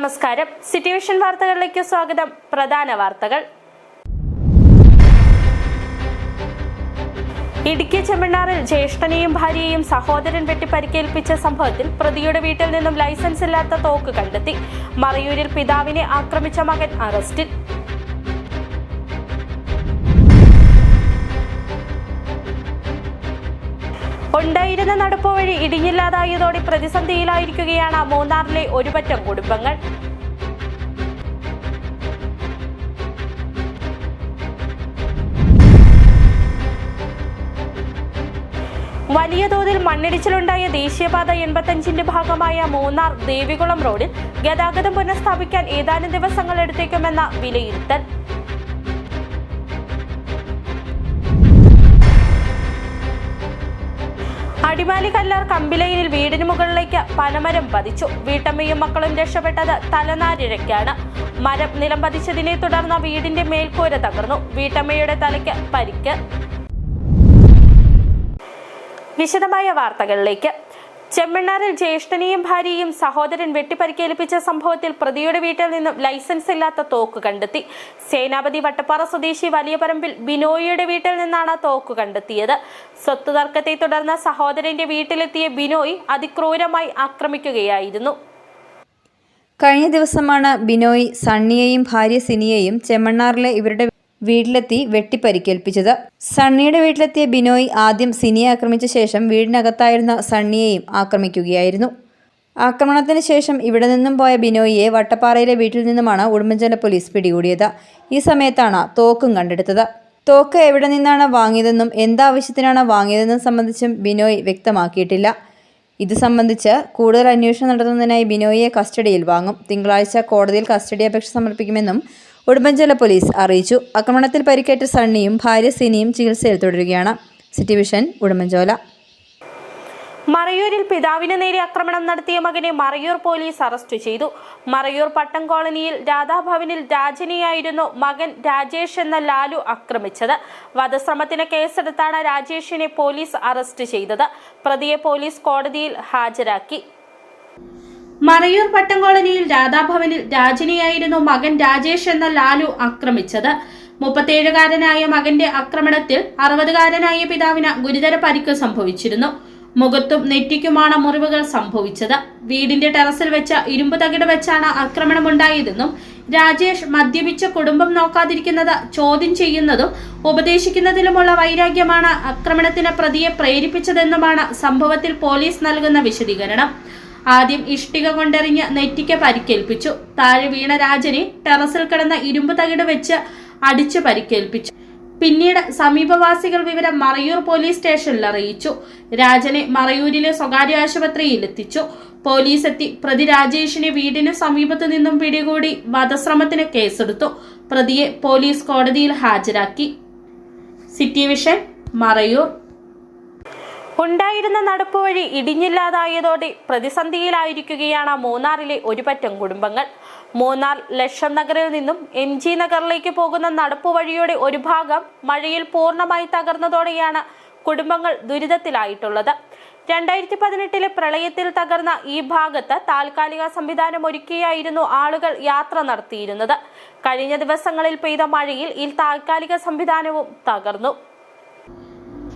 നമസ്കാരം. സിറ്റുവേഷൻ വാർത്തകളിലേക്ക് സ്വാഗതം. പ്രധാന വാർത്തകൾ. ഇടുക്കി ചെമ്മണ്ണാറിൽ ജ്യേഷ്ഠനെയും ഭാര്യയെയും സഹോദരൻ വെട്ടി പരിക്കേൽപ്പിച്ച സംഭവത്തിൽ പ്രതിയുടെ വീട്ടിൽ നിന്നും ലൈസൻസ് ഇല്ലാത്ത തോക്ക് കണ്ടെത്തി. മറയൂരിൽ പിതാവിനെ ആക്രമിച്ച മകൻ അറസ്റ്റിൽ. ഉണ്ടായിരുന്ന നടപ്പുവഴി ഇടിഞ്ഞില്ലാതായതോടെ പ്രതിസന്ധിയിലായിരിക്കുകയാണ് മൂന്നാറിലെ ഒരുപറ്റം കുടുംബങ്ങൾ. വലിയ തോതിൽ മണ്ണിടിച്ചിലുണ്ടായ ദേശീയപാത 85ന്റെ ഭാഗമായ മൂന്നാർ ദേവികുളം റോഡിൽ ഗതാഗതം പുനഃസ്ഥാപിക്കാൻ ഏതാനും ദിവസങ്ങൾ എടുത്തേക്കുമെന്ന വിലയിരുത്തൽ. അടിമാലി കല്ലാർ കമ്പിലയിനിൽ വീടിന് മുകളിലേക്ക് പനമരം പതിച്ചു. വീട്ടമ്മയും മക്കളും രക്ഷപ്പെട്ടത് തലനാരിഴയ്ക്കാണ്. മരം നിലം പതിച്ചതിനെ തുടർന്ന് വീടിന്റെ മേൽക്കൂര തകർന്നു. വീട്ടമ്മയുടെ തലയ്ക്ക് പരിക്ക്. വിശദമായ വാർത്തകളിലേക്ക്. ചെമ്മണ്ണാറിൽ ജ്യേഷ്ഠനെയും ഭാര്യയെയും സഹോദരൻ വെട്ടിപ്പരിക്കേൽപ്പിച്ച സംഭവത്തിൽ പ്രതിയുടെ വീട്ടിൽ നിന്നും ലൈസൻസ് ഇല്ലാത്ത തോക്ക് കണ്ടെത്തി. സേനാപതി വട്ടപ്പാറ സ്വദേശി വലിയപറമ്പിൽ ബിനോയിയുടെ വീട്ടിൽ നിന്നാണ് തോക്ക് കണ്ടെത്തിയത്. സ്വത്ത് തർക്കത്തെ തുടർന്ന് സഹോദരന്റെ വീട്ടിലെത്തിയ ബിനോയ് അതിക്രൂരമായി ആക്രമിക്കുകയായിരുന്നു. കഴിഞ്ഞ ദിവസമാണ് ബിനോയ് സണ്ണിയെയും ഭാര്യ സിനിയെയും ചെമ്മണ്ണാറിലെ ഇവരുടെ വീട്ടിലെത്തി വെട്ടിപ്പരിക്കേൽപ്പിച്ചത്. സണ്ണിയുടെ വീട്ടിലെത്തിയ ബിനോയ് ആദ്യം സിനിയെ ആക്രമിച്ച ശേഷം വീടിനകത്തായിരുന്ന സണ്ണിയെയും ആക്രമിക്കുകയായിരുന്നു. ആക്രമണത്തിന് ശേഷം ഇവിടെ നിന്നും പോയ ബിനോയിയെ വട്ടപ്പാറയിലെ വീട്ടിൽ നിന്നുമാണ് ഉടുമ്പൻചോല പോലീസ് പിടികൂടിയത്. ഈ സമയത്താണ് തോക്കും കണ്ടെടുത്തത്. തോക്ക് എവിടെ നിന്നാണ് വാങ്ങിയതെന്നും എന്താവശ്യത്തിനാണ് വാങ്ങിയതെന്നും സംബന്ധിച്ചും ബിനോയ് വ്യക്തമാക്കിയിട്ടില്ല. ഇത് സംബന്ധിച്ച് കൂടുതൽ അന്വേഷണം നടത്തുന്നതിനായി ബിനോയിയെ കസ്റ്റഡിയിൽ വാങ്ങും. തിങ്കളാഴ്ച കോടതിയിൽ കസ്റ്റഡി അപേക്ഷ സമർപ്പിക്കുമെന്നും ഉടുമ്പൻചോല പോലീസ് അറിയിച്ചു. ആക്രമണത്തിൽ പരിക്കേറ്റ സണ്ണിയും ഭാര്യ സിനിയും ചികിത്സയിൽ തുടരുകയാണ്. സിറ്റിവിഷൻ ഉടുമ്പൻചോല. മറയൂരിൽ പിതാവിന് നേരെ ആക്രമണം നടത്തിയ മകനെ മറയൂർ പോലീസ് അറസ്റ്റ് ചെയ്തു. മറയൂർ പട്ടം കോളനിയിൽ രാധാഭവനിൽ രാജനെയായിരുന്നു മകൻ രാജേഷ് എന്ന ലാലു ആക്രമിച്ചത്. വധശ്രമത്തിന് കേസെടുത്താണ് രാജേഷിനെ പോലീസ് അറസ്റ്റ് ചെയ്തത്. പ്രതിയെ പോലീസ് കോടതിയിൽ ഹാജരാക്കി. മറയൂർ പട്ടം കോളനിയിൽ രാധാഭവനിൽ രാജനെയായിരുന്നു മകൻ രാജേഷ് എന്ന ലാലു ആക്രമിച്ചത്. 37-കാരനായ മകന്റെ ആക്രമണത്തിൽ 60-കാരനായ പിതാവിന് ഗുരുതര പരിക്ക് സംഭവിച്ചിരുന്നു. മുഖത്തും നെറ്റിക്കുമാണ് മുറിവുകൾ സംഭവിച്ചത്. വീടിന്റെ ടെറസിൽ വെച്ച ഇരുമ്പ് തകിട് വെച്ചാണ് ആക്രമണമുണ്ടായതെന്നും രാജേഷ് മദ്യപിച്ച് കുടുംബം നോക്കാതിരിക്കുന്നത് ചോദ്യം ചെയ്യുന്നതും ഉപദേശിക്കുന്നതിലുമുള്ള വൈരാഗ്യമാണ് ആക്രമണത്തിന് പ്രതിയെ പ്രേരിപ്പിച്ചതെന്നുമാണ് സംഭവത്തിൽ പോലീസ് നൽകുന്ന വിശദീകരണം. ആദ്യം ഇഷ്ടിക കൊണ്ടെറിഞ്ഞ് നെറ്റിക്ക് പരിക്കേൽപ്പിച്ചു. താഴെ വീണ രാജനെ ടെറസിൽ കിടന്ന ഇരുമ്പ് തകിട് വെച്ച് അടിച്ച് പരിക്കേൽപ്പിച്ചു. പിന്നീട് സമീപവാസികൾ വിവരം മറയൂർ പോലീസ് സ്റ്റേഷനിൽ അറിയിച്ചു. രാജനെ മറയൂരിലെ സ്വകാര്യ ആശുപത്രിയിൽ എത്തിച്ചു. പോലീസ് എത്തി പ്രതി രാജേഷിനെ വീടിന് സമീപത്തു നിന്നും പിടികൂടി വധശ്രമത്തിന് കേസെടുത്തു. പ്രതിയെ പോലീസ് കോടതിയിൽ ഹാജരാക്കി. സിറ്റിവിഷൻ മറയൂർ. ഉണ്ടായിരുന്ന നടപ്പുവഴി ഇടിഞ്ഞില്ലാതായതോടെ പ്രതിസന്ധിയിലായിരിക്കുകയാണ് മൂന്നാറിലെ ഒരുപറ്റം കുടുംബങ്ങൾ. മൂന്നാർ ലക്ഷം നഗറിൽ നിന്നും MG നഗറിലേക്ക് പോകുന്ന നടപ്പുവഴിയുടെ ഒരു ഭാഗം മഴയിൽ പൂർണ്ണമായി തകർന്നതോടെയാണ് കുടുംബങ്ങൾ ദുരിതത്തിലായിട്ടുള്ളത്. 2018 പ്രളയത്തിൽ തകർന്ന ഈ ഭാഗത്ത് താൽക്കാലിക സംവിധാനം ഒരുക്കിയായിരുന്നു ആളുകൾ യാത്ര നടത്തിയിരുന്നത്. കഴിഞ്ഞ ദിവസങ്ങളിൽ പെയ്ത മഴയിൽ ഈ താൽക്കാലിക സംവിധാനവും തകർന്നു.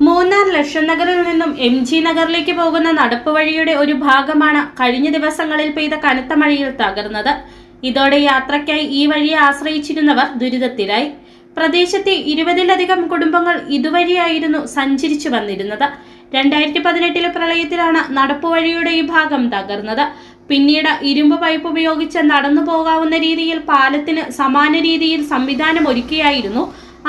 മൂന്നാർ ലക്ഷം നഗറിൽ നിന്നും MG നഗറിലേക്ക് പോകുന്ന നടപ്പുവഴിയുടെ ഒരു ഭാഗമാണ് കഴിഞ്ഞ ദിവസങ്ങളിൽ പെയ്ത കനത്ത മഴയിൽ തകർന്നത്. ഇതോടെ യാത്രയ്ക്കായി ഈ വഴിയെ ആശ്രയിച്ചിരുന്നവർ ദുരിതത്തിലായി. പ്രദേശത്തെ 20-ലധികം കുടുംബങ്ങൾ ഇതുവഴിയായിരുന്നു സഞ്ചരിച്ചു വന്നിരുന്നത്. 2018 പ്രളയത്തിലാണ് നടപ്പുവഴിയുടെ ഈ ഭാഗം തകർന്നത്. പിന്നീട് ഇരുമ്പ് പൈപ്പ് ഉപയോഗിച്ച് നടന്നു പോകാവുന്ന രീതിയിൽ പാലത്തിന് സമാന രീതിയിൽ സംവിധാനം ഒരുക്കിയായിരുന്നു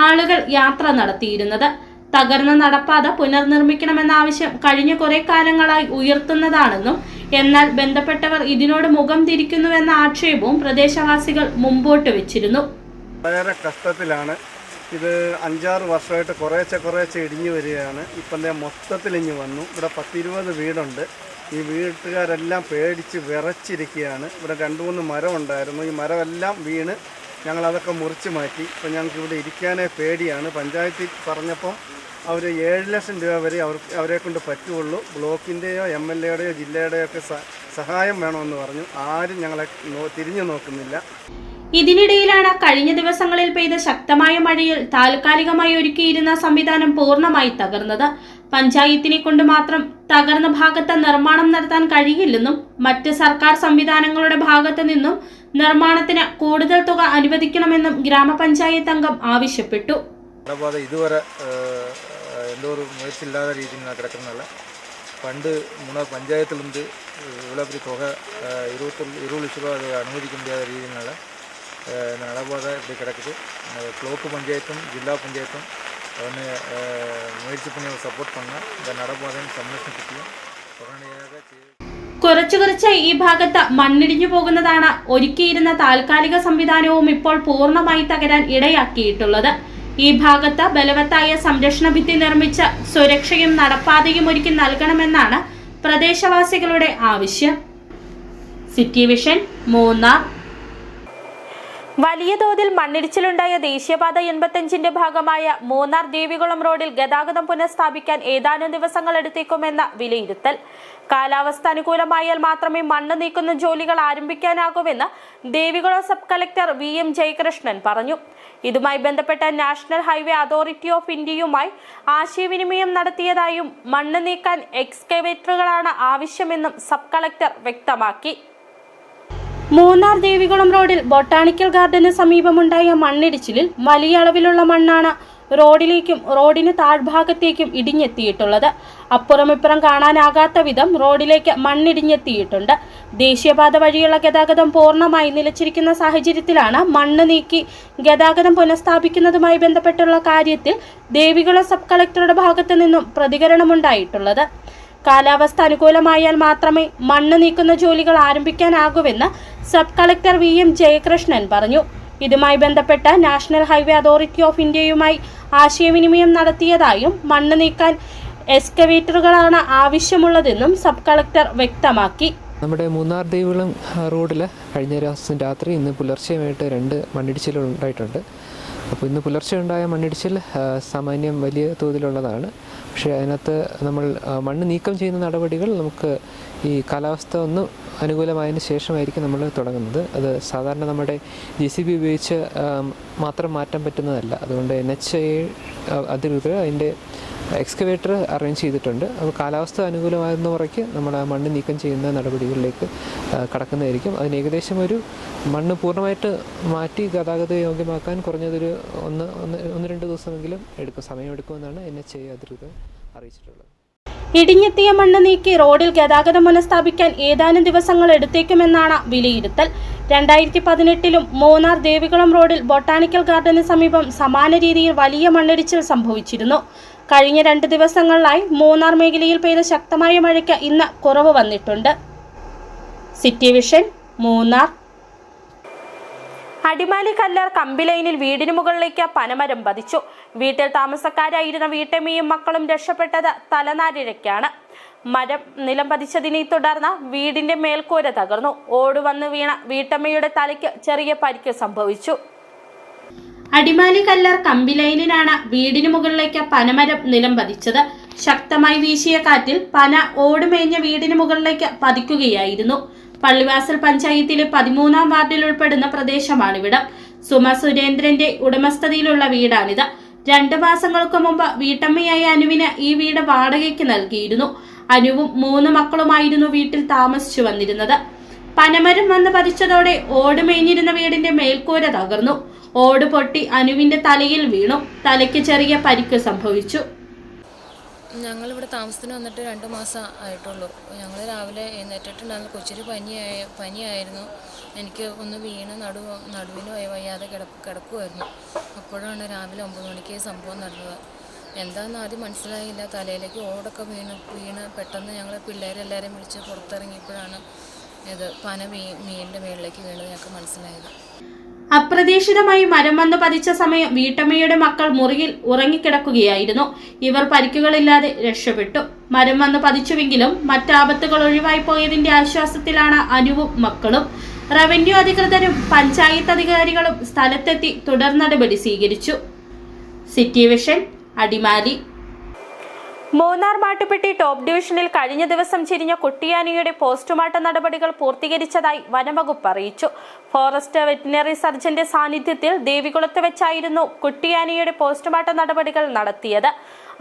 ആളുകൾ യാത്ര നടത്തിയിരുന്നത്. തകർന്ന നടപ്പാത പുനർനിർമ്മിക്കണമെന്ന ആവശ്യം കഴിഞ്ഞ കുറെ കാലങ്ങളായി ഉയർത്തുന്നതാണെന്നും എന്നാൽ ബന്ധപ്പെട്ടവർ ഇതിനോട് മുഖം തിരിക്കുന്നുവെന്ന ആക്ഷേപവും പ്രദേശവാസികൾ മുമ്പോട്ട് വെച്ചിരുന്നു. വളരെ കഷ്ടത്തിലാണ്. ഇത് 5-6 വർഷമായിട്ട് കുറേശ്ശെ ഇടിഞ്ഞു വരികയാണ്. ഇപ്പം മൊത്തത്തിൽ ഇഞ്ഞു വന്നു. ഇവിടെ 10-20 വീടുണ്ട്. ഈ വീട്ടുകാരെല്ലാം പേടിച്ച് വിറച്ചിരിക്കുകയാണ്. ഇവിടെ 2-3 മരം ഉണ്ടായിരുന്നു. ഈ മരമെല്ലാം വീണ് ഞങ്ങളതൊക്കെ മുറിച്ച് മാറ്റി. ഇപ്പം ഞങ്ങൾക്ക് ഇവിടെ ഇരിക്കാനേ പേടിയാണ്. പഞ്ചായത്തിൽ പറഞ്ഞപ്പം അവർ 7 ലക്ഷം രൂപ വരെ അവരെ കൊണ്ട് പറ്റുള്ളൂ. ബ്ലോക്കിൻ്റെയോ MLAയുടെയോ ജില്ലയുടെയോ ഒക്കെ സഹായം വേണമെന്ന് പറഞ്ഞു. ആരും ഞങ്ങളെ തിരിഞ്ഞു നോക്കുന്നില്ല. ഇതിനിടയിലാണ് കഴിഞ്ഞ ദിവസങ്ങളിൽ പെയ്ത ശക്തമായ മഴയിൽ താൽക്കാലികമായി ഒരുക്കിയിരുന്ന സംവിധാനം പൂർണ്ണമായി തകർന്നത്. പഞ്ചായത്തിനെ കൊണ്ട് മാത്രം തകർന്ന ഭാഗത്ത് നിർമ്മാണം നടത്താൻ കഴിയില്ലെന്നും മറ്റ് സർക്കാർ സംവിധാനങ്ങളുടെ ഭാഗത്തു നിന്നും നിർമ്മാണത്തിന് കൂടുതൽ തുക അനുവദിക്കണമെന്നും ഗ്രാമപഞ്ചായത്ത് അംഗം ആവശ്യപ്പെട്ടു. ഇതുവരെ എന്തോ ഒരു മുയற்சியில்லாத രീതിയിൽ കിടക്കുന്നില്ല. പണ്ട് നമ്മുടെ പഞ്ചായത്തിലുണ്ട് ഇவ்வளோ பெரிய தொகை 20 ലക്ഷം രൂപ അത് അനുവദിக்க முடியாத രീതിയിലുള്ള നടപാത இப்படி கிடக்குது. ബ്ലോക്ക് പഞ്ചായത്തും ജില്ലാ പഞ്ചായത്തും അതിന് മുയற்சி பண்ணி സപ്പോർട്ട് பண்ணാൽ இந்த നടപാതയും സംരക്ഷണത്തിനും ഉടനടിயாக കുറച്ച് ഈ ഭാഗത്ത് മണ്ണിടിഞ്ഞു പോകുന്നതാണ് ഒരുക്കിയിരുന്ന താൽക്കാലിക സംവിധാനവും ഇപ്പോൾ പൂർണ്ണമായി തകരാൻ ഇടയാക്കിയിട്ടുള്ളത്. ഈ ഭാഗത്ത് ബലവത്തായ സംരക്ഷണ ഭിത്തി നിർമ്മിച്ച് സുരക്ഷയും നടപ്പാതയും ഒരുക്കി നൽകണമെന്നാണ് പ്രദേശവാസികളുടെ ആവശ്യം. City vision Munnar. വലിയ തോതിൽ മണ്ണിടിച്ചിലുണ്ടായ ദേശീയപാത 85ന്റെ ഭാഗമായ മൂന്നാർ ദേവികുളം റോഡിൽ ഗതാഗതം പുനഃസ്ഥാപിക്കാൻ ഏതാനും ദിവസങ്ങൾ എടുത്തേക്കുമെന്ന വിലയിരുത്തൽ. കാലാവസ്ഥ അനുകൂലമായാൽ മാത്രമേ മണ്ണ് നീക്കുന്ന ജോലികൾ ആരംഭിക്കാനാകൂവെന്ന് Devikulam sub collector VM Jayakrishnan പറഞ്ഞു. ഇതുമായി ബന്ധപ്പെട്ട നാഷണൽ ഹൈവേ അതോറിറ്റി ഓഫ് ഇന്ത്യയുമായി ആശയവിനിമയം നടത്തിയതായും മണ്ണ് നീക്കാൻ എക്സ്കവേറ്ററുകളാണ് ആവശ്യമെന്നും സബ് കളക്ടർ വ്യക്തമാക്കി. മൂന്നാർ ദേവികുളം റോഡിൽ ബൊട്ടാണിക്കൽ ഗാർഡന് സമീപമുണ്ടായ മണ്ണിടിച്ചിലിൽ വലിയ അളവിലുള്ള മണ്ണാണ് റോഡിലേക്കും റോഡിന് താഴ്ഭാഗത്തേക്കും ഇടിഞ്ഞെത്തിയിട്ടുള്ളത്. അപ്പുറമിപ്പുറം കാണാനാകാത്ത വിധം റോഡിലേക്ക് മണ്ണിടിഞ്ഞെത്തിയിട്ടുണ്ട്. ദേശീയപാത വഴിയുള്ള ഗതാഗതം പൂർണ്ണമായി നിലച്ചിരിക്കുന്ന സാഹചര്യത്തിലാണ് മണ്ണ് നീക്കി ഗതാഗതം പുനഃസ്ഥാപിക്കുന്നതുമായി ബന്ധപ്പെട്ടുള്ള കാര്യത്തിൽ ദേവികുളം സബ് കളക്ടറുടെ ഭാഗത്തു നിന്നും പ്രതികരണമുണ്ടായിട്ടുള്ളത്. കാലാവസ്ഥ അനുകൂലമായാൽ മാത്രമേ മണ്ണ് നീക്കുന്ന ജോലികൾ ആരംഭിക്കാനാകൂവെന്ന് സബ് കളക്ടർ VM ജയകൃഷ്ണൻ പറഞ്ഞു. ഇതുമായി ബന്ധപ്പെട്ട നാഷണൽ ഹൈവേ അതോറിറ്റി ഓഫ് ഇന്ത്യയുമായി ആശയവിനിമയം നടത്തിയതായും മണ്ണ് നീക്കാൻ എക്സ്കവേറ്ററുകളാണ് ആവശ്യമുള്ളതെന്നും സബ് കളക്ടർ വ്യക്തമാക്കി. നമ്മുടെ മൂന്നാർ ദേവികുളം റോഡിൽ കഴിഞ്ഞ ദിവസം രാത്രി ഇന്ന് പുലർച്ചെയുമായിട്ട് 2 മണ്ണിടിച്ചിലുകൾ ഉണ്ടായിട്ടുണ്ട്. അപ്പോൾ ഇന്ന് പുലർച്ചെ ഉണ്ടായ മണ്ണിടിച്ചിൽ സാമാന്യം വലിയ തോതിലുള്ളതാണ്. പക്ഷേ അതിനകത്ത് നമ്മൾ മണ്ണ് നീക്കം ചെയ്യുന്ന നടപടികൾ നമുക്ക് ഈ കാലാവസ്ഥ ഒന്ന് അനുകൂലമായതിന് ശേഷമായിരിക്കും നമ്മൾ തുടങ്ങുന്നത്. അത് സാധാരണ നമ്മുടെ JCB ഉപയോഗിച്ച് മാത്രം മാറ്റാൻ പറ്റുന്നതല്ല. അതുകൊണ്ട് NHAI അധികൃതർ അതിൻ്റെ എക്സ്കവേറ്റർ അറേഞ്ച് ചെയ്തിട്ടുണ്ട്. അപ്പോൾ കാലാവസ്ഥ അനുകൂലമാകുന്ന മുറയ്ക്ക് നമ്മൾ ആ മണ്ണ് നീക്കം ചെയ്യുന്ന നടപടികളിലേക്ക് കടക്കുന്നതായിരിക്കും. അതിന് ഏകദേശം ഒരു മണ്ണ് പൂർണ്ണമായിട്ട് മാറ്റി ഗതാഗത യോഗ്യമാക്കാൻ കുറഞ്ഞതൊരു 1-2 ദിവസമെങ്കിലും സമയമെടുക്കുമെന്നാണ് NHAI അധികൃതർ അറിയിച്ചിട്ടുള്ളത്. ഇടിഞ്ഞെത്തിയ മണ്ണ് നീക്കി റോഡിൽ ഗതാഗതം പുനഃസ്ഥാപിക്കാൻ ഏതാനും ദിവസങ്ങൾ എടുത്തേക്കുമെന്നാണ് വിലയിരുത്തൽ. 2018 മൂന്നാർ ദേവികുളം റോഡിൽ ബൊട്ടാണിക്കൽ ഗാർഡന് സമീപം സമാന രീതിയിൽ വലിയ മണ്ണിടിച്ചിൽ സംഭവിച്ചിരുന്നു. കഴിഞ്ഞ 2 ദിവസങ്ങളിലായി മൂന്നാർ മേഖലയിൽ പെയ്ത ശക്തമായ മഴയ്ക്ക് ഇന്ന് കുറവ് വന്നിട്ടുണ്ട്. City vision Munnar. അടിമാലി കല്ലാർ കമ്പിലൈനിൽ വീടിന് മുകളിലേക്ക് പനമരം പതിച്ചു. വീട്ടിൽ താമസക്കാരായിരുന്ന വീട്ടമ്മയും മക്കളും രക്ഷപ്പെട്ടത് തലനാരിഴയ്ക്കാണ്. മരം നിലം പതിച്ചതിനെ തുടർന്ന് വീടിന്റെ മേൽക്കൂര തകർന്നു. ഓടുവന്ന് വീണ വീട്ടമ്മയുടെ തലയ്ക്ക് ചെറിയ പരിക്ക് സംഭവിച്ചു. അടിമാലി കല്ലാർ കമ്പിലൈനിലാണ് വീടിന് മുകളിലേക്ക് പനമരം നിലം പതിച്ചത്. ശക്തമായി വീശിയ കാറ്റിൽ പന ഓടുമേഞ്ഞ വീടിന് മുകളിലേക്ക് പതിക്കുകയായിരുന്നു. പള്ളിവാസൽ പഞ്ചായത്തിലെ 13ാം വാർഡിൽ ഉൾപ്പെടുന്ന പ്രദേശമാണിവിടം. സുമ സുരേന്ദ്രന്റെ ഉടമസ്ഥതയിലുള്ള വീടാണിത്. 2 മാസങ്ങൾക്ക് മുമ്പ് വീട്ടമ്മയായ അനുവിന് ഈ വീട് വാടകയ്ക്ക് നൽകിയിരുന്നു. അനുവും 3 മക്കളുമായിരുന്നു വീട്ടിൽ താമസിച്ചു വന്നിരുന്നത്. പനമരം വന്ന് പതിച്ചതോടെ ഓട് മേഞ്ഞിരുന്ന വീടിന്റെ മേൽക്കൂര തകർന്നു. ഓട് പൊട്ടി അനുവിന്റെ തലയിൽ വീണു. തലയ്ക്ക് ചെറിയ പരിക്ക് സംഭവിച്ചു. ഞങ്ങളിവിടെ താമസത്തിന് വന്നിട്ട് 2 മാസം ആയിട്ടുള്ളൂ. ഞങ്ങൾ രാവിലെ എഴുന്നേറ്റിട്ടുണ്ടായിരുന്നു. കൊച്ചിന് പനിയായിരുന്നു. എനിക്ക് ഒന്ന് വീണ് നടുവിന് വയ്യാതെ കിടക്കുമായിരുന്നു. അപ്പോഴാണ് രാവിലെ 9 മണിക്ക് സംഭവം നടന്നത്. എന്താണെന്ന് ആദ്യം മനസ്സിലായില്ല. തലയിലേക്ക് ഓടൊക്കെ വീണ് പെട്ടെന്ന് ഞങ്ങൾ പിള്ളേരെല്ലാവരെയും വിളിച്ച് പുറത്തിറങ്ങിയപ്പോഴാണ് ഇത് പന മീനിൻ്റെ മേളിലേക്ക് വീണത് ഞങ്ങൾക്ക് മനസ്സിലായത്. അപ്രതീക്ഷിതമായി മരം വന്ന് പതിച്ച സമയം വീട്ടമ്മയുടെ മക്കൾ മുറിയിൽ ഉറങ്ങിക്കിടക്കുകയായിരുന്നു. ഇവർ പരിക്കുകളില്ലാതെ രക്ഷപ്പെട്ടു. മരം വന്ന് പതിച്ചുവെങ്കിലും മറ്റാപത്തുകൾ ഒഴിവായി പോയതിന്റെ ആശ്വാസത്തിലാണ് അനുവും മക്കളും. റവന്യൂ അധികൃതരും പഞ്ചായത്ത് അധികാരികളും സ്ഥലത്തെത്തി തുടർ നടപടി സ്വീകരിച്ചു. City vision Adimali. Munnar Mattupetty top ഡിവിഷനിൽ കഴിഞ്ഞ ദിവസം ചിരിഞ്ഞ കുട്ടിയാനയുടെ പോസ്റ്റ്മോർട്ടം നടപടികൾ പൂർത്തീകരിച്ചതായി വനംവകുപ്പ് അറിയിച്ചു. ഫോറസ്റ്റ് വെറ്റിനറി സർജന്റെ സാന്നിധ്യത്തിൽ ദേവികുളത്ത് വെച്ചായിരുന്നു കുട്ടിയാനയുടെ പോസ്റ്റ്മോർട്ടം നടപടികൾ നടത്തിയത്.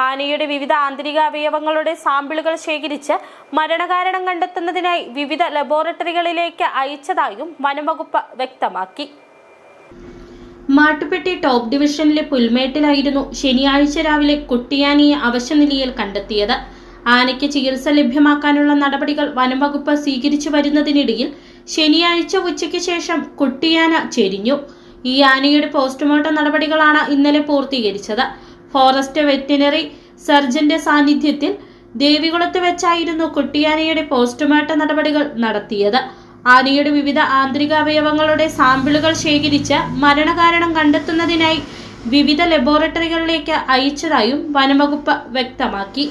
ആനയുടെ വിവിധ ആന്തരിക അവയവങ്ങളുടെ സാമ്പിളുകൾ ശേഖരിച്ച് മരണകാരണം കണ്ടെത്തുന്നതിനായി വിവിധ ലബോറട്ടറികളിലേക്ക് അയച്ചതായും വനംവകുപ്പ് വ്യക്തമാക്കി. മാട്ടുപ്പെട്ടി ടോപ്പ് ഡിവിഷനിലെ പുൽമേട്ടിലായിരുന്നു ശനിയാഴ്ച രാവിലെ കുട്ടിയാനയെ അവശനിലയിൽ കണ്ടെത്തിയത്. ആനയ്ക്ക് ചികിത്സ ലഭ്യമാക്കാനുള്ള നടപടികൾ വനംവകുപ്പ് സ്വീകരിച്ചു വരുന്നതിനിടയിൽ ശനിയാഴ്ച ഉച്ചയ്ക്ക് ശേഷം കുട്ടിയാന ചെരിഞ്ഞു. ഈ ആനയുടെ പോസ്റ്റ്മോർട്ടം നടപടികളാണ് ഇന്നലെ പൂർത്തീകരിച്ചത്. ഫോറസ്റ്റ് വെറ്റിനറി സർജന്റെ സാന്നിധ്യത്തിൽ ദേവികുളത്ത് വെച്ചായിരുന്നു കുട്ടിയാനയുടെ പോസ്റ്റ്മോർട്ടം നടപടികൾ നടത്തിയത്. ആനയുടെ വിവിധ ആന്തരിക അവയവങ്ങളുടെ സാമ്പിളുകൾ ശേഖരിച്ച് മരണകാരണം കണ്ടെത്തുന്നതിനായി വിവിധ ലബോറട്ടറികളിലേക്ക് അയച്ചതായും വനംവകുപ്പ് വ്യക്തമാക്കി.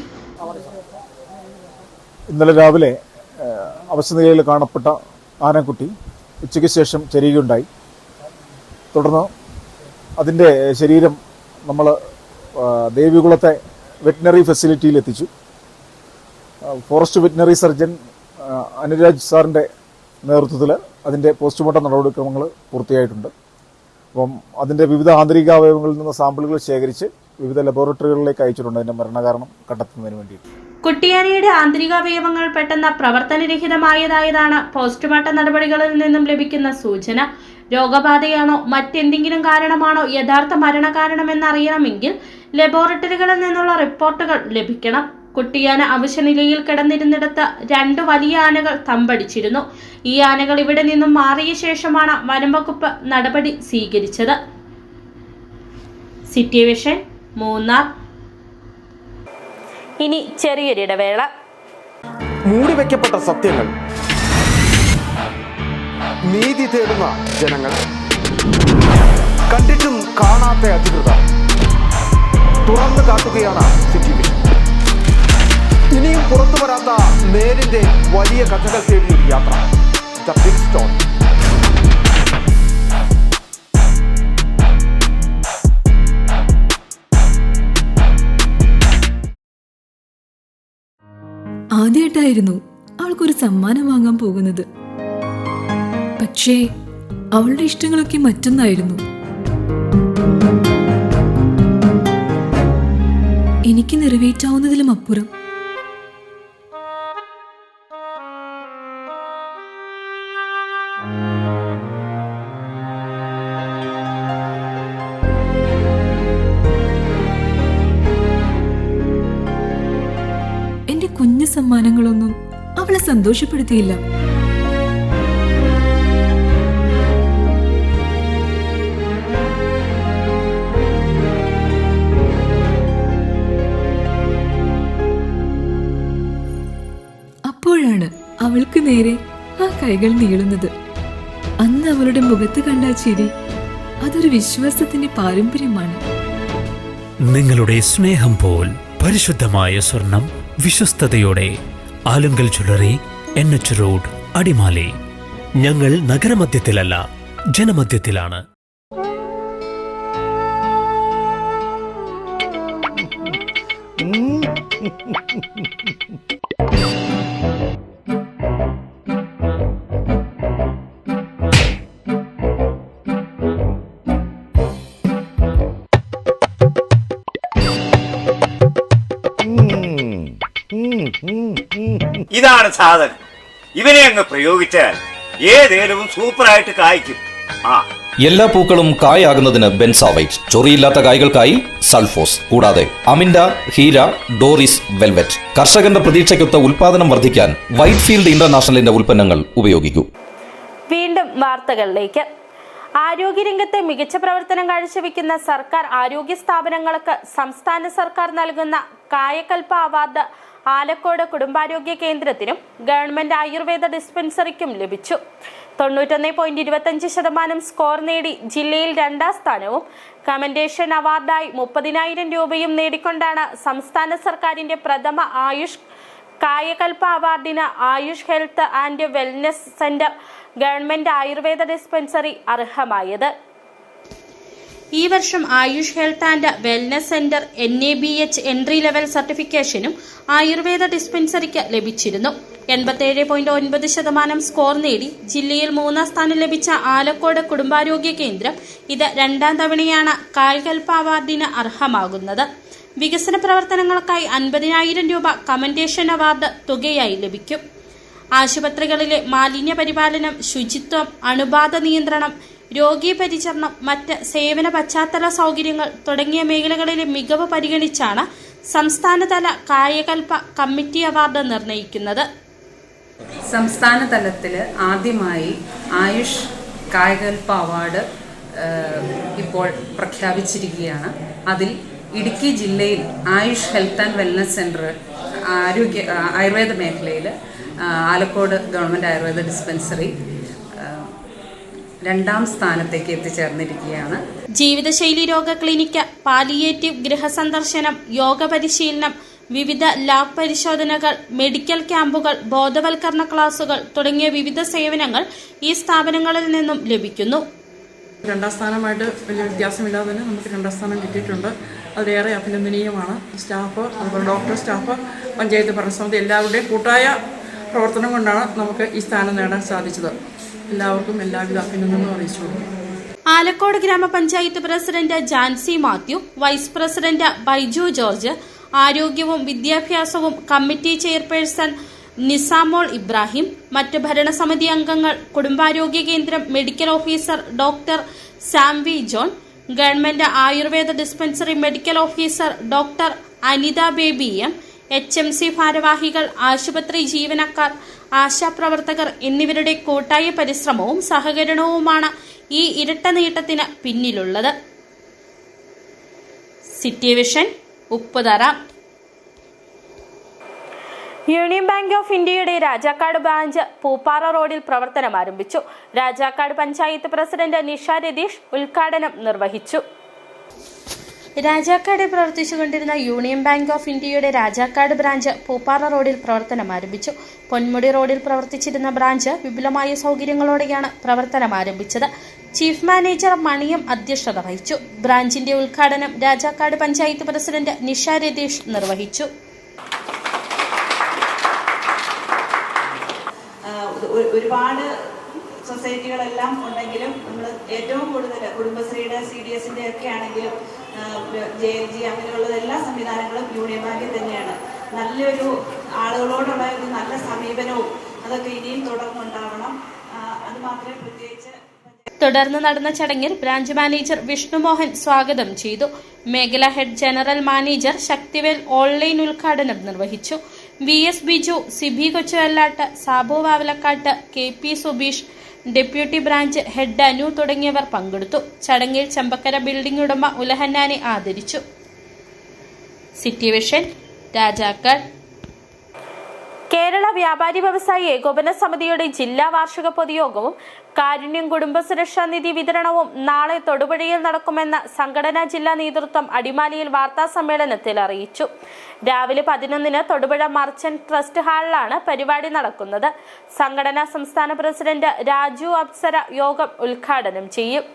ഇന്നലെ രാവിലെ അവശനിലയിൽ കാണപ്പെട്ട ആനക്കുട്ടി ഉച്ചയ്ക്ക് ശേഷം ചെരിയുകയുണ്ടായി. തുടർന്ന് അതിൻ്റെ ശരീരം നമ്മൾ ദേവികുളത്തെ വെറ്റിനറി ഫെസിലിറ്റിയിൽ എത്തിച്ചു. ഫോറസ്റ്റ് വെറ്റിനറി സർജൻ അനുരാജ് സാറിൻ്റെ നേതൃത്വത്തിൽ അതിൻ്റെ പോസ്റ്റ്മോർട്ടം നടപടിക്രമങ്ങൾ പൂർത്തിയായിട്ടുണ്ട്. അപ്പം അതിൻ്റെ വിവിധ ആന്തരിക അവയവങ്ങളിൽ നിന്ന് സാമ്പിളുകൾ ശേഖരിച്ച് വിവിധ ലബോറട്ടറികളിലേക്ക് അയച്ചിട്ടുണ്ട് അതിൻ്റെ മരണകാരണം കണ്ടെത്തുന്നതിന് വേണ്ടി. കുട്ടിയാനയുടെ ആന്തരികാവയവങ്ങൾ പെട്ടെന്ന് പ്രവർത്തനരഹിതമായതായതാണ് പോസ്റ്റ്മോർട്ടം നടപടികളിൽ നിന്നും ലഭിക്കുന്ന സൂചന. രോഗബാധയാണോ മറ്റെന്തെങ്കിലും കാരണമാണോ യഥാർത്ഥ മരണകാരണമെന്നറിയണമെങ്കിൽ ലബോറട്ടറികളിൽ നിന്നുള്ള റിപ്പോർട്ടുകൾ ലഭിക്കണം. കുട്ടിയാന അവശനിലയിൽ കിടന്നിരുന്നിടത്ത് 2 വലിയ ആനകൾ തമ്പടിച്ചിരുന്നു. ഈ ആനകൾ ഇവിടെ നിന്നും മാറിയ ശേഷമാണ് വനംവകുപ്പ് നടപടി സ്വീകരിച്ചത്. City vision, Munnar. ഇനി ചെറിയൊരിടവേള. മൂടിവെക്കപ്പെട്ട സത്യങ്ങൾ, നീതി തേടുന്ന ജനങ്ങൾ, കണ്ടിട്ടും കാണാത്ത അധികൃതർ തുറന്നു കാട്ടുകയാണ് സിറ്റി വിഷൻ. ഇനിയും പുറത്തു വരാത്ത നേരിന്റെ വലിയ കഥകൾ തേടിയൊരു യാത്ര. The big stone. ആദ്യമായിട്ടായിരുന്നു അവൾക്കൊരു സമ്മാനം വാങ്ങാൻ പോകുന്നത്. പക്ഷേ അവളുടെ ഇഷ്ടങ്ങളൊക്കെ മറ്റൊന്നായിരുന്നു. എനിക്ക് നിറവേറ്റാവുന്നതിലും അപ്പുറം. എന്റെ കുഞ്ഞു സമ്മാനങ്ങളൊന്നും അവളെ സന്തോഷപ്പെടുത്തിയില്ല. അപ്പോഴാണ് അവൾക്ക് നേരെ ആ കൈകൾ നീളുന്നത്. അന്ന് അവളുടെ മുഖത്ത് കണ്ട ചിരി അതൊരു വിശ്വാസത്തിന്റെ പാരമ്പര്യമാണ്. നിങ്ങളുടെ സ്നേഹം പോൽ പരിശുദ്ധമായ സ്വർണം വിശ്വസ്തയോടെ Alunkal jewellery, NH road, Adimali. ഞങ്ങൾ നഗരമധ്യത്തിലല്ല, ജനമധ്യത്തിലാണ്. ഇതാണ് സാധനം. ഇവനെ അങ്ങ് പ്രയോഗിച്ചാൽ ഏതേലവും സൂപ്പറായിട്ട് കായ്ക്കും. എല്ലാ പൂക്കളും കായാകുന്നതിന് ബെൻസാവൈറ്റ്, ചൊറിയില്ലാത്ത കായ്കൾക്കായി സൾഫോസ്, കൂടാതെ അമിൻഡ, ഹീര, ഡോറിസ്, വെൽവെറ്റ്. കർഷകന്റെ പ്രതീക്ഷയ്ക്കൊത്ത ഉൽപാദനം വർദ്ധിക്കാൻ വൈറ്റ്ഫീൽഡ് ഇന്റർനാഷണലിന്റെ ഉൽപ്പന്നങ്ങൾ ഉപയോഗിക്കൂ. വീണ്ടും വാർത്തകളിലേക്ക്. ആരോഗ്യരംഗത്ത് മികച്ച പ്രവർത്തനം കാഴ്ചവെക്കുന്ന സർക്കാർ ആരോഗ്യ സ്ഥാപനങ്ങൾക്ക് സംസ്ഥാന സർക്കാർ നൽകുന്ന കായകൽപ അവാർഡ് ആലക്കോട് കുടുംബാരോഗ്യ കേന്ദ്രത്തിനും ഗവൺമെന്റ് ആയുർവേദ ഡിസ്പെൻസറിക്കും ലഭിച്ചു. 91.25% സ്കോർ നേടി ജില്ലയിൽ 2ാം സ്ഥാനവും കമന്റേഷൻ അവാർഡായി 30,000 രൂപയും നേടിക്കൊണ്ടാണ് സംസ്ഥാന സർക്കാരിന്റെ പ്രഥമ ആയുഷ് കായകൽപ അവാർഡിന് AYUSH health and wellness centre government Ayurveda dispensary അർഹമായത്. ഈ വർഷം AYUSH health and wellness centre NABH entry level സർട്ടിഫിക്കേഷനും ആയുർവേദ ഡിസ്പെൻസറിക്ക് ലഭിച്ചിരുന്നു. 87.9% സ്കോർ നേടി ജില്ലയിൽ 3ാം സ്ഥാനം ലഭിച്ച ആലക്കോട് കുടുംബാരോഗ്യ കേന്ദ്രം ഇത് 2ാം തവണയാണ് കായകൽപ്പ അവാർഡിന് അർഹമാകുന്നത്. വികസന പ്രവർത്തനങ്ങൾക്കായി 50,000 രൂപ കമന്റേഷൻ അവാർഡ് തുകയായി ലഭിക്കും. ആശുപത്രികളിലെ മാലിന്യ പരിപാലനം, ശുചിത്വം, അണുബാധ നിയന്ത്രണം, രോഗീ പരിചരണം, മറ്റ് സേവന പശ്ചാത്തല സൗകര്യങ്ങൾ തുടങ്ങിയ മേഖലകളിലെ മികവ് പരിഗണിച്ചാണ് സംസ്ഥാനതല കായകൽപ്പ കമ്മിറ്റി അവാർഡ് നിർണയിക്കുന്നത്. സംസ്ഥാന തലത്തിൽ ആദ്യമായി ആയുഷ് കായകൽപ്പ അവാർഡ് ഇപ്പോൾ പ്രഖ്യാപിച്ചിരിക്കുകയാണ്. അതിൽ ഇടുക്കി ജില്ലയിൽ Ayush health and wellness centre Ayurveda മേഖലയിൽ ആലക്കോട് ഗവൺമെൻറ് ആയുർവേദ ഡിസ്പെൻസറി 2ാം സ്ഥാനത്തേക്ക് എത്തിച്ചേർന്നിരിക്കുകയാണ്. ജീവിതശൈലി രോഗ ക്ലിനിക്ക്, പാലിയേറ്റീവ് ഗൃഹസന്ദർശനം, യോഗ പരിശീലനം, വിവിധ ലാബ് പരിശോധനകൾ, മെഡിക്കൽ ക്യാമ്പുകൾ, ബോധവൽക്കരണ ക്ലാസുകൾ തുടങ്ങിയ വിവിധ സേവനങ്ങൾ ഈ സ്ഥാപനങ്ങളിൽ നിന്നും ലഭിക്കുന്നു. 2ാം സ്ഥാനമായിട്ട് വലിയ വ്യത്യാസമില്ലാതെ തന്നെ നമുക്ക് 2ാം സ്ഥാനം കിട്ടിയിട്ടുണ്ട്. അതിലേറെ അഭിനന്ദനീയമാണ്. സ്റ്റാഫ്, അതുപോലെ ഡോക്ടർ സ്റ്റാഫ്, പഞ്ചായത്ത് ഭരണസമിതി എല്ലാവരുടെയും കൂട്ടായ പ്രവർത്തനം കൊണ്ടാണ് നമുക്ക് ഈ സ്ഥാനം നേടാൻ സാധിച്ചത്. എല്ലാവർക്കും എല്ലാവിധ അഭിനന്ദനവും അറിയിച്ചു കൊടുക്കും. ആലക്കോട് ഗ്രാമപഞ്ചായത്ത് president Jancy Mathew, vice president Baiju George, ആരോഗ്യവും വിദ്യാഭ്യാസവും കമ്മിറ്റി ചെയർപേഴ്സൺ നിസാമോൾ ഇബ്രാഹിം, മറ്റ് ഭരണസമിതി അംഗങ്ങൾ, കുടുംബാരോഗ്യ കേന്ദ്രം medical officer doctor Samvi John, government Ayurveda dispensary medical officer doctor Anitha Baby M, HMC ഭാരവാഹികൾ, ആശുപത്രി ജീവനക്കാർ, ആശാപ്രവർത്തകർ എന്നിവരുടെ കൂട്ടായ പരിശ്രമവും സഹകരണവുമാണ് ഈ ഇരട്ട നേട്ടത്തിന് പിന്നിലുള്ളത്. City vision, Upputhara. Union bank of ഇന്ത്യയുടെ രാജാക്കാട് ബ്രാഞ്ച് പൂപ്പാറ റോഡിൽ പ്രവർത്തനം ആരംഭിച്ചു. രാജാക്കാട് പഞ്ചായത്ത് പ്രസിഡന്റ് നിഷ രതീഷ് ഉദ്ഘാടനം നിർവഹിച്ചു. രാജാക്കാട് പ്രവർത്തിച്ചുകൊണ്ടിരുന്ന യൂണിയൻ ബാങ്ക് ഓഫ് ഇന്ത്യയുടെ രാജാക്കാട് ബ്രാഞ്ച് പൂപ്പാറ റോഡിൽ പ്രവർത്തനം ആരംഭിച്ചു. പൊന്മുടി റോഡിൽ പ്രവർത്തിച്ചിരുന്ന ബ്രാഞ്ച് വിപുലമായ സൗകര്യങ്ങളോടെയാണ് പ്രവർത്തനം ആരംഭിച്ചത്. ചീഫ് മാനേജർ മണിയം അധ്യക്ഷത വഹിച്ചു. ബ്രാഞ്ചിന്റെ ഉദ്ഘാടനം രാജാക്കാട് പഞ്ചായത്ത് പ്രസിഡന്റ് നിഷ രതീഷ് നിർവഹിച്ചു. ഒരുപാട് സൊസൈറ്റികളെല്ലാം ഉണ്ടെങ്കിലും നമ്മൾ ഏറ്റവും കൂടുതൽ കുടുംബശ്രീയുടെ CDSന്റെ ഒക്കെ ആണെങ്കിലും JLG അങ്ങനെയുള്ള എല്ലാ സംവിധാനങ്ങളും യൂണിയൻ ബാങ്കിൽ തന്നെയാണ്. നല്ലൊരു ആളുകളോടുള്ള ഒരു നല്ല സമീപനവും അതൊക്കെ ഇനിയും തുടർന്നുണ്ടാവണം. അത് മാത്രമേ പ്രത്യേകിച്ച്. തുടർന്ന് നടന്ന ചടങ്ങിൽ ബ്രാഞ്ച് മാനേജർ വിഷ്ണുമോഹൻ സ്വാഗതം ചെയ്തു. മേഖലാ head general manager Sakthivel online ഉദ്ഘാടനം നിർവഹിച്ചു. VS Biju, Sibi Kochuvellatt, Sabu Vavalakkatt, KP Subeesh, deputy branch head Anu തുടങ്ങിയവർ പങ്കെടുത്തു. ചടങ്ങിൽ ചെമ്പക്കര ബിൽഡിംഗ് ഉടമ ഉലഹന്നാനെ ആദരിച്ചു. City vision, Rajakkad. കേരള വ്യാപാരി വ്യവസായി ഏകോപന സമിതിയുടെ ജില്ലാ വാർഷിക പൊതുയോഗവും കാരുണ്യം കുടുംബസുരക്ഷാ നിധി വിതരണവും നാളെ തൊടുപുഴയിൽ നടക്കുമെന്ന് സംഘടനാ ജില്ലാ നേതൃത്വം അടിമാലിയിൽ വാർത്താ സമ്മേളനത്തിൽ അറിയിച്ചു. രാവിലെ 11-ന് തൊടുപുഴ മർച്ചന്റ് ട്രസ്റ്റ് ഹാളിലാണ് പരിപാടി നടക്കുന്നത്. സംഘടനാ സംസ്ഥാന പ്രസിഡന്റ് രാജു അപ്സര യോഗം ഉദ്ഘാടനം ചെയ്യും.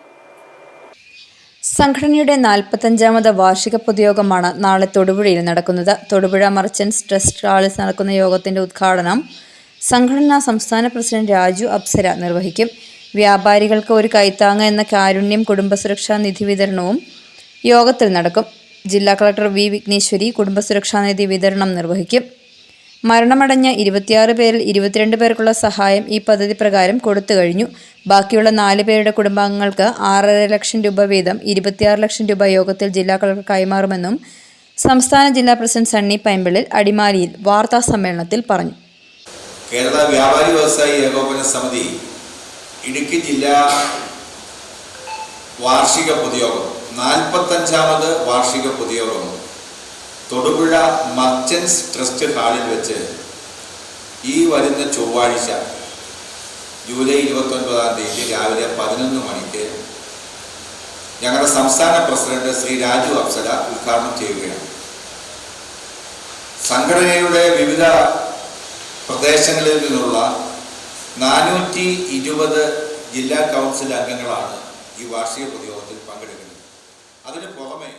സംഘടനയുടെ 45ാമത് വാർഷിക പൊതുയോഗമാണ് നാളെ തൊടുപുഴയിൽ നടക്കുന്നത്. തൊടുപുഴ മർച്ചന്റ്സ് ട്രസ്റ്റ് ഹാളിൽ നടക്കുന്ന യോഗത്തിന്റെ ഉദ്ഘാടനം സംഘടനാ സംസ്ഥാന പ്രസിഡന്റ് രാജു അപ്സര നിർവഹിക്കും. വ്യാപാരികൾക്ക് ഒരു കൈത്താങ്ങ് എന്ന കാരുണ്യം കുടുംബസുരക്ഷാ നിധി വിതരണവും യോഗത്തിൽ നടക്കും. ജില്ലാ കളക്ടർ V വിഘ്നേശ്വരി കുടുംബസുരക്ഷാ നിധി വിതരണം നിർവഹിക്കും. മരണമടഞ്ഞ 26 പേരിൽ 22 പേർക്കുള്ള സഹായം ഈ പദ്ധതി പ്രകാരം കൊടുത്തു കഴിഞ്ഞു. ബാക്കിയുള്ള 4 പേരുടെ കുടുംബാംഗങ്ങൾക്ക് 6.5 ലക്ഷം രൂപ വീതം 26 ലക്ഷം രൂപ യോഗത്തിൽ ജില്ലാ കളക്ടർ കൈമാറുമെന്നും സംസ്ഥാന ജില്ലാ പ്രസിഡന്റ് സണ്ണി പൈമ്പിളിൽ അടിമാലിയിൽ വാർത്താ സമ്മേളനത്തിൽ പറഞ്ഞു. കേരള വ്യാപാരി വ്യവസായി ഏകോപന സമിതി ഇടുക്കി ജില്ലാ വാർഷിക പൊതുയോഗം 45ാമത് വാർഷിക പൊതുയോഗം തൊടുപുഴ മർച്ചന്റ്സ് ട്രസ്റ്റ് ഹാളിൽ വെച്ച് ഈ വരുന്ന ചൊവ്വാഴ്ച ജൂലൈ 29-ാം തീയതി രാവിലെ 11 മണിക്ക് ഞങ്ങളുടെ സംസ്ഥാന പ്രസിഡന്റ് ശ്രീ രാജു അപ്സര ഉദ്ഘാടനം ചെയ്യുകയാണ്. സംഘടനയുടെ വിവിധ പ്രദേശങ്ങളിൽ നിന്നുള്ള 420 ജില്ലാ കൗൺസിൽ അംഗങ്ങളാണ് ഈ വാർഷിക പൊതുയോഗത്തിൽ പങ്കെടുക്കുന്നത്. അതിന് പുറമെ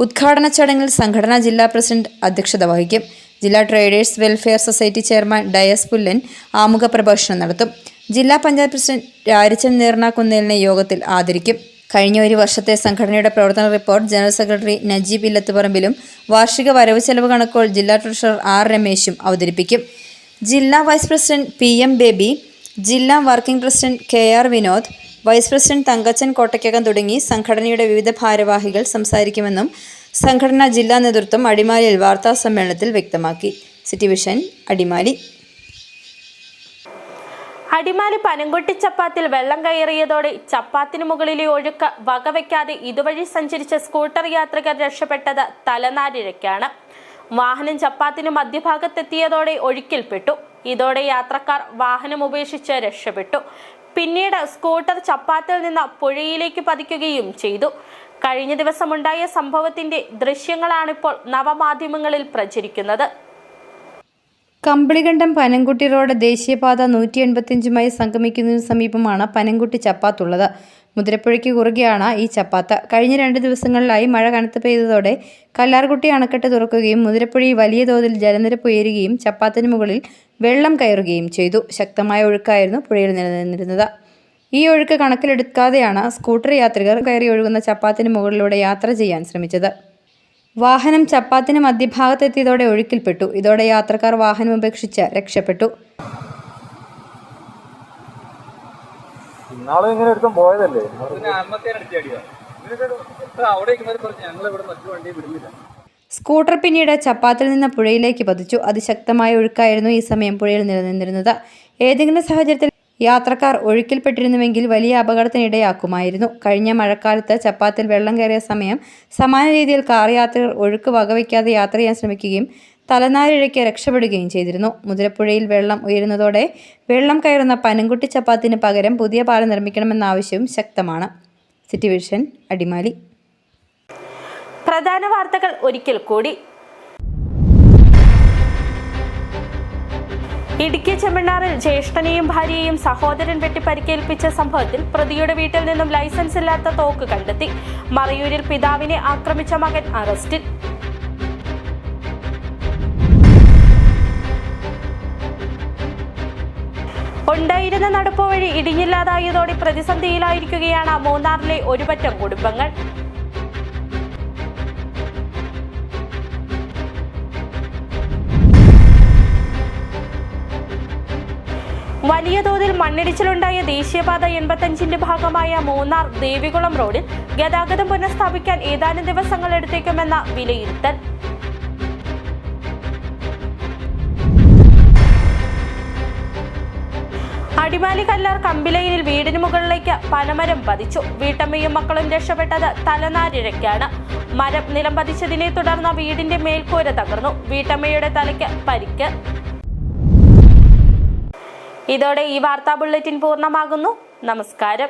ഉദ്ഘാടന ചടങ്ങിൽ സംഘടനാ ജില്ലാ പ്രസിഡന്റ് അധ്യക്ഷത വഹിക്കും. ജില്ലാ traders welfare society chairman Dias Pullan ആമുഖ പ്രഭാഷണം നടത്തും. ജില്ലാ പഞ്ചായത്ത് പ്രസിഡന്റ് രാരിച്ചൻ നീർണാക്കുന്നേലിനെ യോഗത്തിൽ ആദരിക്കും. കഴിഞ്ഞ ഒരു വർഷത്തെ സംഘടനയുടെ പ്രവർത്തന റിപ്പോർട്ട് ജനറൽ സെക്രട്ടറി നജീബ് ഇല്ലത്തുപറമ്പിലും വാർഷിക വരവ് ചെലവ് കണക്കുകൾ ജില്ലാ ട്രഷറർ ആർ രമേശും അവതരിപ്പിക്കും. ജില്ലാ വൈസ് പ്രസിഡന്റ് PM ബേബി, ജില്ലാ working president KR Vinod, vice president Thankachan Kottaykakam തുടങ്ങി സംഘടനയുടെ വിവിധ ഭാരവാഹികൾ സംസാരിക്കുമെന്നും സംഘടനാ ജില്ലാ നേതൃത്വം അടിമാലിയിൽ വാർത്താ സമ്മേളനത്തിൽ വ്യക്തമാക്കി. City vision, Adimali. അടിമാലി പനംകുട്ടി ചപ്പാത്തിൽ വെള്ളം കയറിയതോടെ ചപ്പാത്തിന് മുകളിലെ ഒഴുക്ക് വകവയ്ക്കാതെ ഇതുവഴി സഞ്ചരിച്ച സ്കൂട്ടർ യാത്രികർ രക്ഷപ്പെട്ടത് തലനാരിഴയ്ക്കാണ്. വാഹനം ചപ്പാത്തിന് മധ്യഭാഗത്തെത്തിയതോടെ ഒഴുക്കിൽപ്പെട്ടു. ഇതോടെ യാത്രക്കാർ വാഹനം ഉപേക്ഷിച്ച് രക്ഷപ്പെട്ടു. പിന്നീട് സ്കൂട്ടർ ചപ്പാത്തിൽ നിന്ന് പുഴയിലേക്ക് പതിക്കുകയും ചെയ്തു. കഴിഞ്ഞ ദിവസമുണ്ടായ സംഭവത്തിന്റെ ദൃശ്യങ്ങളാണിപ്പോൾ നവമാധ്യമങ്ങളിൽ പ്രചരിക്കുന്നത്. കമ്പിളികണ്ടം പനംകുട്ടി റോഡ് ദേശീയപാത 185 സംഗമിക്കുന്നതിന് സമീപമാണ് പനംകുട്ടി ചപ്പാത്തുള്ളത്. മുതിരപ്പുഴയ്ക്ക് കുറുകെയാണ് ഈ ചപ്പാത്ത്. കഴിഞ്ഞ 2 ദിവസങ്ങളിലായി മഴ കനത്ത് പെയ്തതോടെ കല്ലാർകുട്ടി അണക്കെട്ട് തുറക്കുകയും മുതിരപ്പുഴയിൽ വലിയ തോതിൽ ജലനിരപ്പ് ഉയരുകയും ചപ്പാത്തിന് മുകളിൽ വെള്ളം കയറുകയും ചെയ്തു. ശക്തമായ ഒഴുക്കായിരുന്നു പുഴയിൽ നിലനിന്നിരുന്നത്. ഈ ഒഴുക്ക് കണക്കിലെടുക്കാതെയാണ് സ്കൂട്ടർ യാത്രികർ കയറി ഒഴുകുന്ന ചപ്പാത്തിന് മുകളിലൂടെ യാത്ര ചെയ്യാൻ ശ്രമിച്ചത്. വാഹനം ചപ്പാത്തിന് മധ്യഭാഗത്തെത്തിയതോടെ ഒഴുക്കിൽപ്പെട്ടു. ഇതോടെ യാത്രക്കാർ വാഹനം ഉപേക്ഷിച്ച് രക്ഷപ്പെട്ടു. സ്കൂട്ടർ പിന്നീട് ചപ്പാത്തിൽ നിന്ന് പുഴയിലേക്ക് പതിച്ചു. അതിശക്തമായ ഒഴുക്കായിരുന്നു ഈ സമയം പുഴയിൽ നിലനിന്നിരുന്നത്. ഏതെങ്കിലും സാഹചര്യത്തിൽ യാത്രക്കാർ ഒഴുക്കിൽപ്പെട്ടിരുന്നുവെങ്കിൽ വലിയ അപകടത്തിനിടയാക്കുമായിരുന്നു. കഴിഞ്ഞ മഴക്കാലത്ത് ചപ്പാത്തിൽ വെള്ളം കയറിയ സമയം സമാന രീതിയിൽ കാർ യാത്രികർ ഒഴുക്ക് വകവയ്ക്കാതെ യാത്ര ചെയ്യാൻ ശ്രമിക്കുകയും തലനാരിഴയ്ക്ക് രക്ഷപ്പെടുകയും ചെയ്തിരുന്നു. മുതിരപ്പുഴയിൽ വെള്ളം ഉയരുന്നതോടെ വെള്ളം കയറുന്ന പനംകുട്ടി ചപ്പാത്തിന് പകരം പുതിയ പാലം നിർമ്മിക്കണമെന്ന ആവശ്യവും ശക്തമാണ്. City vision, Adimali. പ്രധാന വാർത്തകൾ ഒരിക്കൽ കൂടി. ഇടുക്കി ചെമ്മണ്ണാറിൽ ജ്യേഷ്ഠനെയും ഭാര്യയെയും സഹോദരൻ വെട്ടി പരിക്കേൽപ്പിച്ച സംഭവത്തിൽ പ്രതിയുടെ വീട്ടിൽ നിന്നും ലൈസൻസ് ഇല്ലാത്ത തോക്ക് കണ്ടെത്തി. മറയൂരിൽ പിതാവിനെ ആക്രമിച്ച മകൻ അറസ്റ്റിൽ. ഉണ്ടായിരുന്ന നടപ്പുവഴി ഇടിഞ്ഞില്ലാതായതോടെ പ്രതിസന്ധിയിലായിരിക്കുകയാണ് മൂന്നാറിലെ ഒരുപറ്റം കുടുംബങ്ങൾ. വലിയ തോതിൽ മണ്ണിടിച്ചിലുണ്ടായ ദേശീയപാത 85 ഭാഗമായ മൂന്നാർ ദേവികുളം റോഡിൽ ഗതാഗതം പുനഃസ്ഥാപിക്കാൻ ഏതാനും ദിവസങ്ങൾ എടുത്തേക്കുമെന്ന വിലയിരുത്തൽ. അടിമാലി കല്ലാർ കമ്പിലൈനിൽ വീടിന് മുകളിലേക്ക് പനമരം പതിച്ചു. വീട്ടമ്മയും മക്കളും രക്ഷപ്പെട്ടത് തലനാരിഴയ്ക്കാണ്. മരം നിലം പതിച്ചതിനെ തുടർന്ന് വീടിന്റെ മേൽക്കൂര തകർന്നു. വീട്ടമ്മയുടെ തലയ്ക്ക് പരിക്ക്. ഇതോടെ ഈ വാർത്താ ബുള്ളറ്റിൻ പൂർണ്ണമാകുന്നു. നമസ്കാരം.